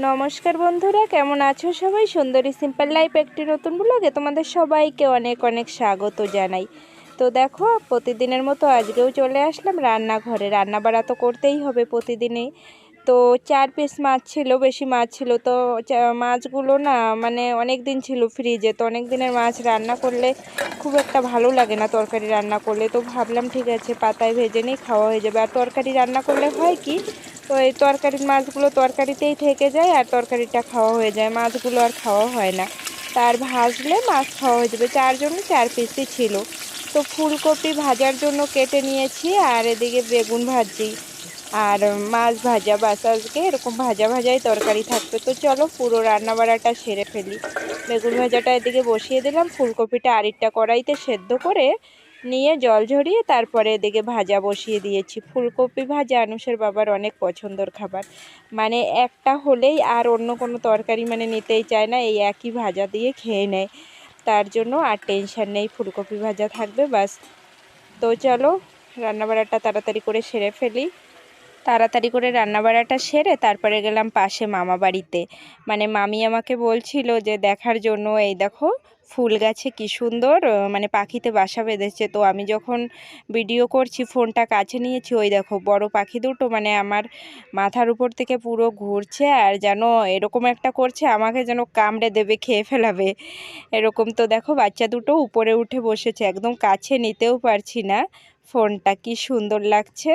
নমস্কার বন্ধুরা, কেমন আছো সবাই? সুন্দরী সিম্পল লাইফ একটি নতুন ব্লগে তোমাদের সবাইকে অনেক অনেক স্বাগত জানাই। তো দেখো, প্রতিদিনের মতো আজকেও চলে আসলাম রান্নাঘরে। রান্না বাড়া তো করতেই হবে প্রতিদিনই। তো 4 পিস মাছ ছিল, বেশি মাছ ছিল। তো মাছগুলো না মানে অনেক দিন ছিল ফ্রিজে, তো অনেক দিনের মাছ রান্না করলে খুব একটা ভালো লাগে না তরকারি রান্না করলে। তো ভাবলাম ঠিক আছে পাতায় ভেজে নিই, খাওয়া হয়ে যাবে। আর তরকারি রান্না করলে হয় কি, তো এই তরকারির মাছগুলো তরকারিতেই থেকে যায় আর তরকারিটা খাওয়া হয়ে যায়, মাছগুলো আর খাওয়া হয় না। তার ভাজলে মাছ খাওয়া হয়ে যাবে। 4 জন্য 4 পিসই ছিল। তো ফুলকপি ভাজার জন্য কেটে নিয়েছি, আর এদিকে বেগুন ভাজি আর মাছ ভাজা। বাস আজকে এরকম ভাজা ভাজাই তরকারি থাকবে। তো চলো পুরো রান্নাবাড়াটা সেরে ফেলি। বেগুন ভাজাটা এদিকে বসিয়ে দিলাম, ফুলকপিটা আরেকটা কড়াইতে সেদ্ধ করে নিয়ে জল ঝরিয়ে তারপরে এদিকে ভাজা বসিয়ে দিয়েছি। ফুলকপি ভাজা আনুষের বাবার অনেক পছন্দের খাবার, মানে একটা হলেই আর অন্য কোনো তরকারি মানে নিতেই চায় না, এই একই ভাজা দিয়ে খেয়ে নেয়। তার জন্য আর টেনশন নেই, ফুলকপি ভাজা থাকবে বাস। তো চলো রান্নাবাড়াটা তাড়াতাড়ি করে সেরে ফেলি। তাড়াতাড়ি করে রান্নাবাড়াটা সেরে তারপরে গেলাম পাশে মামা বাড়িতে। মানে মামি আমাকে বলছিল যে দেখার জন্য, এই দেখো ফুল গাছে কি সুন্দর মানে পাখিতে বাসা বেঁধেছে। তো আমি যখন ভিডিও করছি ফোনটা কাছে নিয়েছি, ওই দেখো বড় পাখি দুটো মানে আমার মাথার উপর থেকে পুরো ঘুরছে, আর যেন এরকম একটা করছে আমাকে যেন কামড়ে দেবে, খেয়ে ফেলাবে এরকম। তো দেখো বাচ্চা দুটো উপরে উঠে বসেছে, একদম কাছে নিতেও পারছি না ফোনটা, কি সুন্দর লাগছে।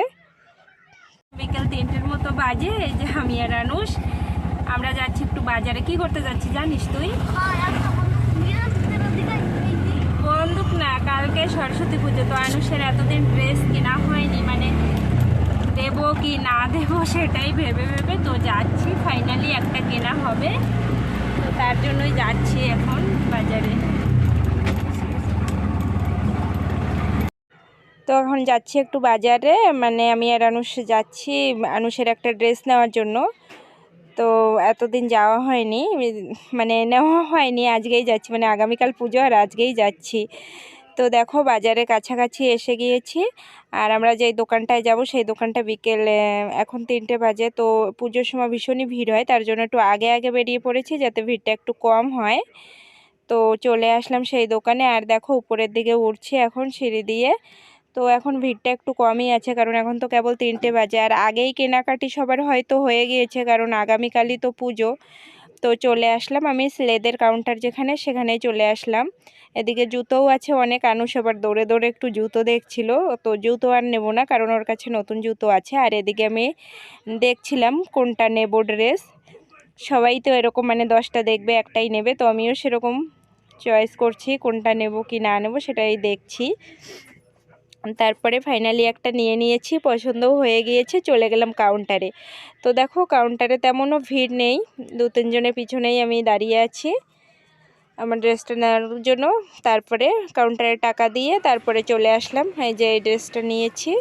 বিকেল 3টের মতো বাজে, এই যে আমি আর আনুষ আমরা যাচ্ছি একটু বাজারে। কি করতে যাচ্ছি জানিস তুই? বন্দুক না, কালকে সরস্বতী পুজো, তো আনুষের এতদিন ড্রেস কেনা হয়নি, মানে দেবো কি না দেবো সেটাই ভেবে ভেবে তো যাচ্ছি। ফাইনালি একটা কেনা হবে, তো তার জন্যই যাচ্ছি এখন বাজারে। তো এখন যাচ্ছি একটু বাজারে, মানে আমি আর আনুষ যাচ্ছি আনুষের একটা ড্রেস নেওয়ার জন্য। তো এতদিন যাওয়া হয়নি, মানে নেওয়া হয়নি, আজকেই যাচ্ছি, মানে আগামীকাল পুজো আর আজকেই যাচ্ছি। তো দেখো বাজারে কাছাকাছি এসে গিয়েছি। আর আমরা যেই দোকানটায় যাব সেই দোকানটা বিকেলে, এখন 3টে বাজে, তো পুজোর সময় ভীষণই ভিড় হয়, তার জন্য একটু আগে আগে বেরিয়ে পড়েছি যাতে ভিড়টা একটু কম হয়। তো চলে আসলাম সেই দোকানে। আর দেখো উপরের দিকে উঠছি এখন সিঁড়ি দিয়ে। তো এখন ভিড়টা একটু কমই আছে, কারণ এখন তো কেবল 3টে বাজে, আর আগেই কেনাকাটি সবার হয়তো হয়ে গিয়েছে, কারণ আগামীকালই তো পুজো। তো চলে আসলাম আমি ছেলেদের কাউন্টার যেখানে, সেখানেই চলে আসলাম। এদিকে জুতোও আছে অনেক, আনুষ আবার দৌড়ে দৌড়ে একটু জুতো দেখছিল। তো জুতো আর নেব না, কারণ ওর কাছে নতুন জুতো আছে। আর এদিকে আমি দেখছিলাম কোনটা নেব ড্রেস। সবাই তো এরকম মানে 10টা দেখবে একটাই নেবে, তো আমিও সেরকম চয়েস করছি কোনটা নেব কি না নেব সেটাই দেখছি। তারপরে ফাইনালি একটা নিয়ে নিয়েছি, পছন্দও হয়ে গিয়েছে। চলে গেলাম কাউন্টারে। তো দেখো কাউন্টারে তেমনও ভিড় নেই, 2-3 জনের পিছনেই আমি দাঁড়িয়ে আছি আমার ড্রেসটা নেওয়ার জন্য। তারপরে কাউন্টারে টাকা দিয়ে তারপরে চলে আসলাম। এই যে এই ড্রেসটা নিয়েছি,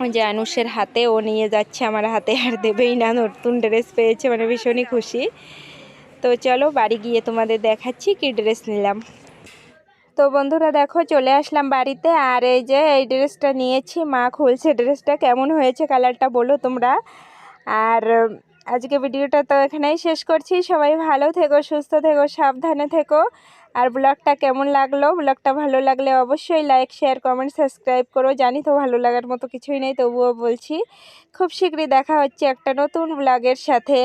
ওই যে আনুষের হাতে, ও নিয়ে যাচ্ছে আমার হাতে, আর দেবেই না, নতুন ড্রেস পেয়েছে, মানে ভীষণই খুশি। তো চলো বাড়ি গিয়ে তোমাদের দেখাচ্ছি কি ড্রেস নিলাম। তো বন্ধুরা দেখো চলে আসলাম বাড়িতে, আর এই যে এই ড্রেসটা নিয়েছি, মা খুলছে ড্রেসটা, কেমন হয়েছে কালারটা বলো তোমরা। আর আজকে ভিডিওটা তো এখানেই শেষ করছি। সবাই ভালো থেকো, সুস্থ থেকো, সাবধানে থেকো। আর ব্লগটা কেমন লাগলো, ব্লগটা ভালো লাগলে অবশ্যই লাইক শেয়ার কমেন্ট সাবস্ক্রাইব করো। জানি তো ভালো লাগার মতো কিছুই নেই, তবুও বলছি। খুব শীঘ্রই দেখা হচ্ছে একটা নতুন ব্লগের সাথে।